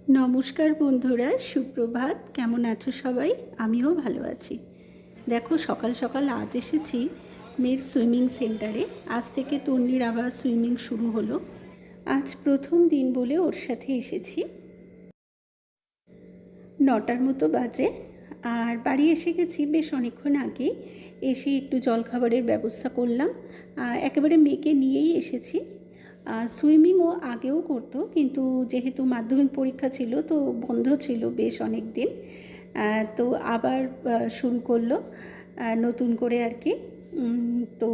নমস্কার বন্ধুরা, সুপ্রভাত। কেমন আছো সবাই? আমিও ভালো আছি। দেখো, সকাল সকাল আজ এসেছি মেয়ের সুইমিং সেন্টারে। আজ থেকে তন্নির আবার সুইমিং শুরু হলো। আজ প্রথম দিন বলে ওর সাথে এসেছি। 9টার মতো বাজে, আর বাড়ি এসে গেছি বেশ অনেকক্ষণ আগে। এসে একটু জলখাবারের ব্যবস্থা করলাম। একেবারে মেয়েকে নিয়েই এসেছি। সুইমিংও আগেও করতো, কিন্তু যেহেতু মাধ্যমিক পরীক্ষা ছিল তো বন্ধ ছিল বেশ অনেক দিন। তো আবার শুরু করলো নতুন করে আর কি। তো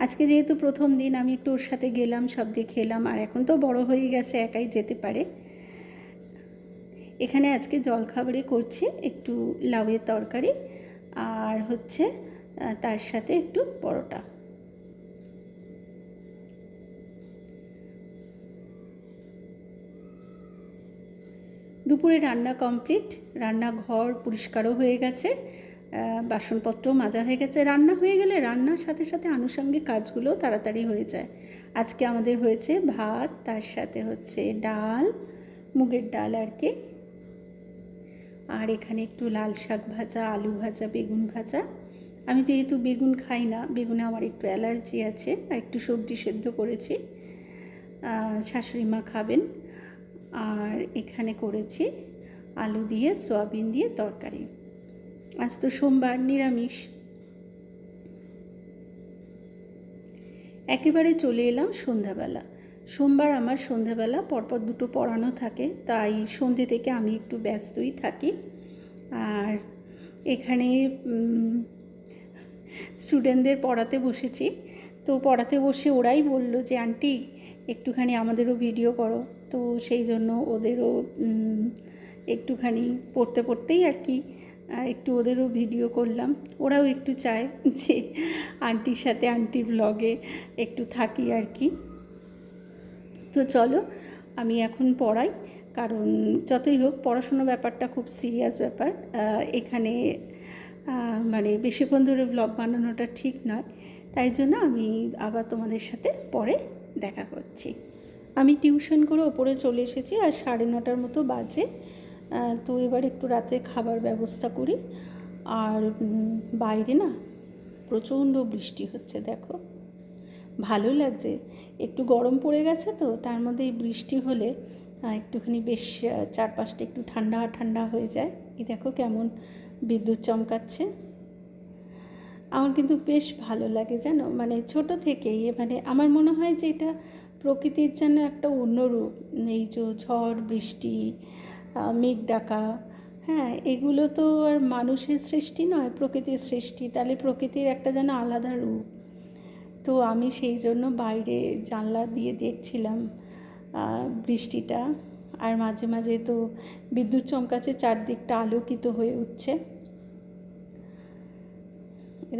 আজকে যেহেতু প্রথম দিন, আমি একটু ওর সাথে গেলাম, সব দেখে এলাম। আর এখন তো বড় হয়ে গেছে, একাই যেতে পারে। এখানে আজকে জলখাবারে করছি একটু লাউয়ের তরকারি, আর হচ্ছে তার সাথে একটু পরোটা। দুপুরে রান্না কমপ্লিট, রান্নাঘর পরিষ্কারও হয়ে গেছে, বাসনপত্রও মাজা হয়ে গেছে। রান্না হয়ে গেলে রান্নার সাথে সাথে আনুষঙ্গিক কাজগুলো তাড়াতাড়ি হয়ে যায়। আজকে আমাদের হয়েছে ভাত, তার সাথে হচ্ছে ডাল, মুগের ডাল আর কি। আর এখানে একটু লাল শাক ভাজা, আলু ভাজা, বেগুন ভাজা। আমি যেহেতু বেগুন খাই না, বেগুনে আমার একটু অ্যালার্জি আছে, আর একটু সবজি সেদ্ধ করেছি, শাশুড়ি মা খাবেন। আর এখানে করেছি আলু দিয়ে সয়াবিন দিয়ে তরকারি। আজ তো সোমবার, নিরামিষ। একেবারে চলে এলাম সন্ধ্যাবেলা। সোমবার আমার সন্ধ্যাবেলা পরপর দুটো পড়ানো থাকে, তাই সন্ধ্যে থেকে আমি একটু ব্যস্তই থাকি। আর এখানে স্টুডেন্টদের পড়াতে বসেছি। তো পড়াতে বসে ওরাই বলল যে আন্টি একটুখানি আমাদেরও ভিডিও করো। তো সেই জন্য ওদেরও একটুখানি পড়তে পড়তেই আর কি একটু ওদেরও ভিডিও করলাম। ওরাও একটু চায় যে আন্টির সাথে, আন্টির ব্লগে একটু থাকি আর কি। তো চলো, আমি এখন পড়াই। কারণ যতই হোক পড়াশোনা ব্যাপারটা খুব সিরিয়াস ব্যাপার। এখানে মানে বেশিক্ষণ ধরে ব্লগ বানানোটা ঠিক নয়। তাই জন্য আমি আবার তোমাদের সাথে পরে দেখা করছি। আমি টিউশন করে ওপরে চলে এসেছি, আর 9:30 মতো বাজে। তো এবার একটু রাতে খাবার ব্যবস্থা করি। আর বাইরে না প্রচণ্ড বৃষ্টি হচ্ছে, দেখো ভালো লাগছে। একটু গরম পড়ে গেছে, তো তার মধ্যে এই বৃষ্টি হলে একটুখানি বেশ চারপাশটা একটু ঠান্ডা ঠান্ডা হয়ে যায়। এই দেখো কেমন বিদ্যুৎ চমকাচ্ছে। আমার কিন্তু বেশ ভালো লাগে, জানো, মানে ছোট থেকেই। মানে আমার মনে হয় যে এটা প্রকৃতির যেন একটা অন্য রূপ। এই যে ঝড় বৃষ্টি, মেঘ ডাকা, হ্যাঁ, এগুলো তো আর মানুষের সৃষ্টি নয়, প্রকৃতির সৃষ্টি। তাহলে প্রকৃতির একটা যেন আলাদা রূপ। তো আমি সেই জন্য বাইরে জানলা দিয়ে দেখছিলাম বৃষ্টিটা। আর মাঝে মাঝে তো বিদ্যুৎ চমকাচ্ছে, চারদিকটা আলোকিত হয়ে উঠছে।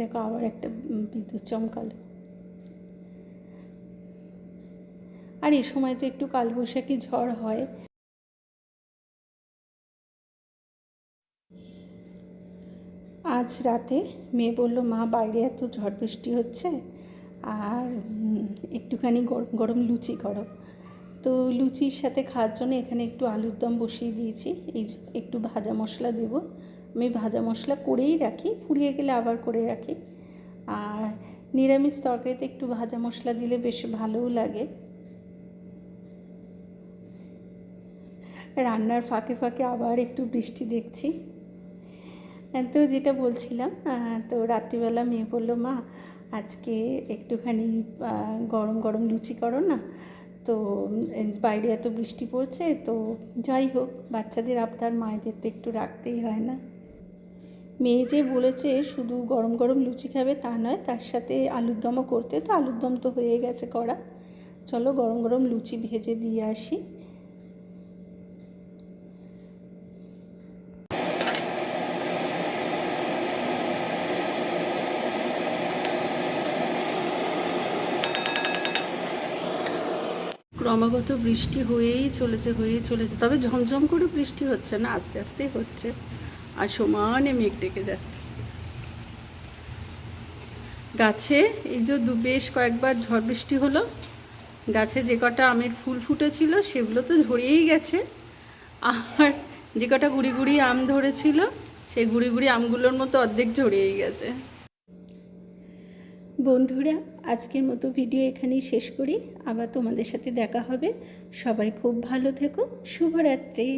দেখো আবার একটা বিদ্যুৎ চমকালো। আর এই সময় তো একটু কালবৈশাখী ঝড় হয়। আজ রাতে মেয়ে বলল, মা বাইরে এত ঝড় বৃষ্টি হচ্ছে, আর একটুখানি গরম গরম লুচি করো। তো লুচির সাথে খাওয়ার জন্য এখানে একটু আলুর দম বসিয়ে দিয়েছি। এই একটু ভাজা মশলা দেব। আমি ভাজা মশলা করেই রাখি, ফুরিয়ে গেলে আবার করে রাখি। আর নিরামিষ তরকারিতে একটু ভাজা মশলা দিলে বেশ ভালোও লাগে। রান্নার ফাঁকে ফাঁকে আবার একটু বৃষ্টি দেখছি। তো যেটা বলছিলাম, তো রাত্রিবেলা মেয়ে বললো, মা আজকে একটুখানি গরম গরম লুচি করো না। তো বাইরে এত বৃষ্টি পড়ছে, তো যাই হোক, বাচ্চাদের আবদার মায়েদের তো একটু রাখতেই হয় না। মেয়ে যে বলেছে শুধু গরম গরম লুচি খাবে তা নয়, তার সাথে আলুর দমও করতে। তো আলুর দম তো হয়ে গেছে করা। চলো গরম গরম লুচি ভেজে দিয়ে আসি। ক্রমাগত বৃষ্টি হয়েই চলেছে। তবে ঝমঝম করে বৃষ্টি হচ্ছে না, আস্তে আস্তে হচ্ছে, আর সমানে মেঘ ডেকে যাচ্ছে। গাছে এই যে বেশ কয়েকবার ঝড় বৃষ্টি হলো, গাছে যে কটা আমের ফুল ফুটেছিল সেগুলো তো ঝরিয়েই গেছে। আর যে কটা গুড়ি গুড়ি আম ধরেছিল সেই গুড়ি গুড়ি আমগুলোর মতো অর্ধেক ঝরিয়েই গেছে। বন্ধুরা, আজকের মতো ভিডিও এখানেই শেষ করি। আবার তোমাদের সাথে দেখা হবে। সবাই খুব ভালো থেকো। শুভরাত্রি।